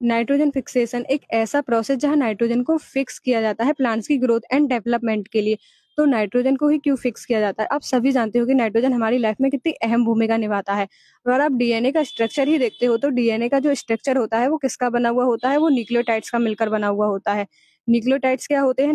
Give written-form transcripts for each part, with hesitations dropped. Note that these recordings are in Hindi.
नाइट्रोजन फिक्सेशन एक ऐसा प्रोसेस जहां नाइट्रोजन को फिक्स किया जाता है प्लांट्स की ग्रोथ एंड डेवलपमेंट के लिए। तो नाइट्रोजन को ही क्यों फिक्स किया जाता है? आप सभी जानते हो कि नाइट्रोजन हमारी लाइफ में कितनी अहम भूमिका निभाता है। अगर आप डीएनए का स्ट्रक्चर ही देखते हो तो डीएनए का जो स्ट्रक्चर होता है वो किसका बना हुआ होता है? वो न्यूक्लियोटाइड्स का मिलकर बना हुआ होता है। न्यूक्लियोटाइड्स क्या होते हैं?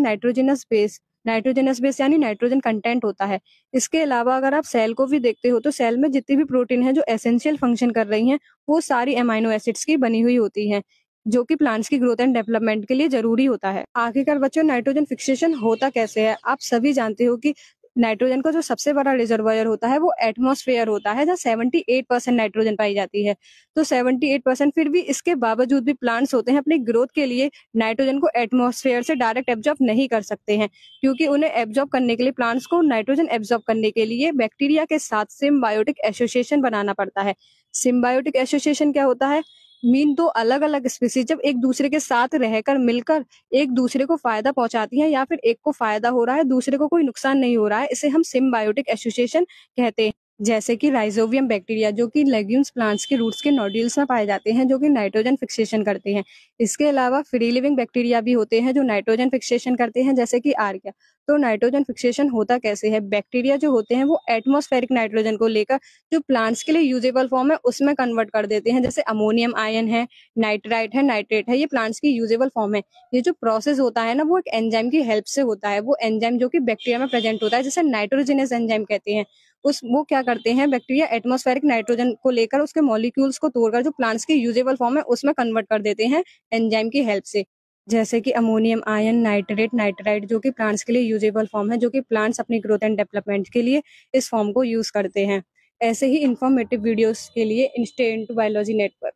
नाइट्रोजनस बेस यानी नाइट्रोजन कंटेंट होता है। इसके अलावा अगर आप सेल को भी देखते हो तो सेल में जितनी भी प्रोटीन है जो एसेंशियल फंक्शन कर रही हैं वो सारी अमाइनो एसिड्स की बनी हुई होती हैं, जो कि प्लांट्स की ग्रोथ एंड डेवलपमेंट के लिए जरूरी होता है। आखिरकार बच्चों, नाइट्रोजन फिक्सेशन होता कैसे है? आप सभी जानते हो कि नाइट्रोजन का जो सबसे बड़ा रिजर्वायर होता है वो एटमॉस्फेयर होता है, जहाँ 78% नाइट्रोजन पाई जाती है। तो 78%, फिर भी इसके बावजूद भी प्लांट्स होते हैं अपनी ग्रोथ के लिए नाइट्रोजन को एटमॉस्फेयर से डायरेक्ट एब्जॉर्ब नहीं कर सकते हैं, क्योंकि उन्हें एब्जॉर्ब करने के लिए, प्लांट्स को नाइट्रोजन एब्जॉर्ब करने के लिए बैक्टीरिया के साथ सिम्बायोटिक एसोसिएशन बनाना पड़ता है। सिम्बायोटिक एसोसिएशन क्या होता है? दो अलग अलग स्पीसीज जब एक दूसरे के साथ रहकर मिलकर एक दूसरे को फायदा पहुंचाती हैं, या फिर एक को फायदा हो रहा है दूसरे को कोई नुकसान नहीं हो रहा है, इसे हम सिम्बायोटिक एसोसिएशन कहते हैं। जैसे कि राइजोबियम बैक्टीरिया, जो कि लेग्यूम्स प्लांट्स के रूट्स के नोड्यूल्स में पाए जाते हैं, जो कि नाइट्रोजन फिक्सेशन करते हैं। इसके अलावा फ्री लिविंग बैक्टीरिया भी होते हैं जो नाइट्रोजन फिक्सेशन करते हैं, जैसे कि आर्किया। तो नाइट्रोजन फिक्सेशन होता कैसे है? बैक्टीरिया जो होते हैं वो एटमॉस्फेरिक नाइट्रोजन को लेकर जो प्लांट्स के लिए यूजेबल फॉर्म है उसमें कन्वर्ट कर देते हैं। जैसे अमोनियम आयन है, नाइट्राइट है, नाइट्रेट है, ये प्लांट्स की यूजेबल फॉर्म है। ये जो प्रोसेस होता है ना, वो एक एंजाइम की हेल्प से होता है। वो एंजाइम जो कि बैक्टीरिया में प्रेजेंट होता है, जिसे नाइट्रोजिनस एंजाइम कहते हैं। उस वो क्या करते हैं, बैक्टीरिया एटमॉस्फेरिक नाइट्रोजन को लेकर उसके मॉलिक्यूल्स को तोड़कर जो प्लांट्स की यूजेबल फॉर्म है उसमें कन्वर्ट कर देते हैं एंजाइम की हेल्प से। जैसे कि अमोनियम आयन, नाइट्रेट, नाइट्राइट, जो कि प्लांट्स के लिए यूजेबल फॉर्म है, जो कि प्लांट्स अपनी ग्रोथ एंड डेवलपमेंट के लिए इस फॉर्म को यूज करते हैं। ऐसे ही इंफॉर्मेटिव वीडियोस के लिए stay tuned to biology network.